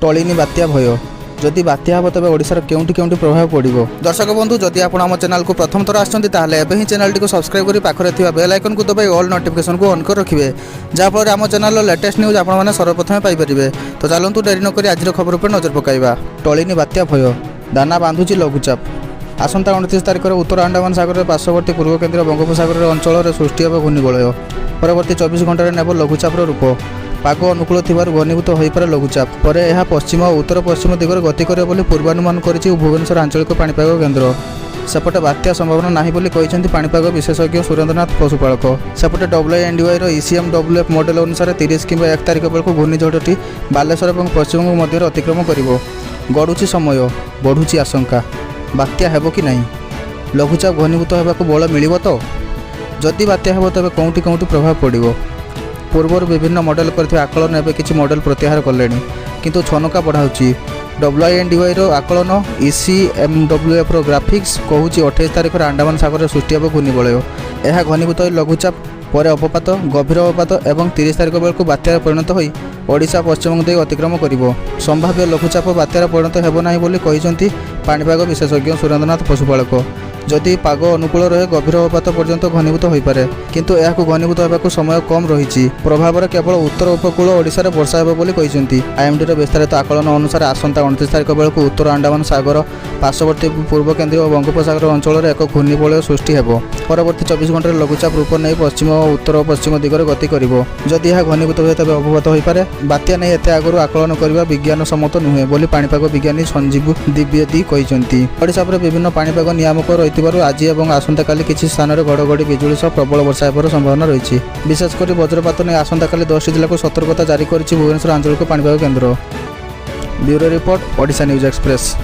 टलिनी बात्या भय जदि बात्या हम तेज ओडिशार केउंटी केउंटी प्रभाव पड़ो। दर्शक बंधु जदि आप आम चैनल को प्रथम थर आसछन्ति ताहले एबे ही चैनल को सब्सक्राइब करी पाखरे थिबा बेल आइकन को दबाई ऑल नोटिफिकेशन को ऑन कर रखिबे जाफल आम चैनल लेटेस्ट न्यूज आपण माने सर्वप्रथम पाई परिबे। तो चलंतु देरी न करी आज खबर पर नजर पकाइबा। टलिनी बात्या भय दाना बांधुची लघुचाप आसंता 29 तारिख उत्तर अंडमान सागर पार्श्ववर्ती पूर्व केन्द्रीय बंगोपसागर अंचल में सृष्टि हे घूर्णिबलय परवर्ती 24 घंटे नेब लघुचापर रूप पाग अनुकूल थिबारु घनीभूत हो पारे लघुचाप पर यह पश्चिम और उत्तर पश्चिम दिगरे गति करे बोली पूर्वानुमान करिछि भुवनेश्वर आंचलिक पाणीपाग केन्द्र। सेपटे बात्या संभावना नाही बोली कहिसेंति पाणीपाग विशेषज्ञ सुरेंद्रनाथ पशुपालक। सेपटे WNDY रो ECMWF मॉडल अनुसार 30 कि 1 तारिख बेलू घूर्णिझड़टी बालेश्वर और पश्चिमबंग मध्य अतिक्रम करिवो। गड़ुची समय बढ़ुची आशंका बात्या हेबो कि नहीं लघुचाप घनीभूत होगाकू बल मिलिबो तो जदि बात्या हेबो तबे कोउंटी कोउंटी प्रभाव पड़िबो। पूर्वर विभिन्न मॉडल करथिबा आकलन एबे किछि मॉडल प्रत्याहार कलेनी किंतु छनका बढ़ाउची। WNDY रो आकलन ECMWF रो ग्राफिक्स कहूची 28 तारिख अंडमान सागर सृष्टि हेबो घूर्णिबलय यह घनीभूत लघुचाप पर अवपात गभीर अवपात एवं 30 तारिख बेलू बात्यार परिणत होई ओडिशा पश्चिमबंग दे अतिक्रम करिवो। संभाव्य लघुचाप बात्यार परिणत हेबो नाही बोली कहिसंती पाणीपाग विशेषज्ञ सुरेंद्रनाथ पशुपालक। जदि पाग अनुकूल रहे गभीर अवपात पर्यंत घनीभूत हो पारे किंतु यह घनीभूत होगाकू समय कम रही प्रभाव केवल उत्तर उपकूल ओडिशा वर्षा हेबो बोली कहिसंती। IMD रो विस्तारित आकलन अनुसार आसंता 29 तारिख बेलू उत्तर अंडमान सागर पार्श्ववर्ती पूर्व केन्द्रीय बंगोपसागर अंचल में एक घूर्णिबलय सृष्टि हेबो परवर्ती 24 घंटे लघुचाप रूप नहीं पश्चिम और उत्तर पश्चिम दिगरे गति करिवो। जदि यह घनीभूत हुए तेज अवपात हो पारे बात्या नहीं एते आगु आकलन करने विज्ञान सम्मत नुहे बोली पाणीपाग विज्ञानी संजीव द्विवेदी कहिसंती। ओडिशा पर विभिन्न पाणीपाग नियामक रहितिबारु आज एवं आसंता काली किछि स्थान रे घड़घड़ी बिजुली सह प्रबल वर्षा हेबार संभावना रही विशेषकर वज्रपात नहीं आसंता काली 10 जिला को सतर्कता जारी करिछि भुवनेश्वर आंचलिक पाणीपाग केन्द्र। Bureau report Odisha news express.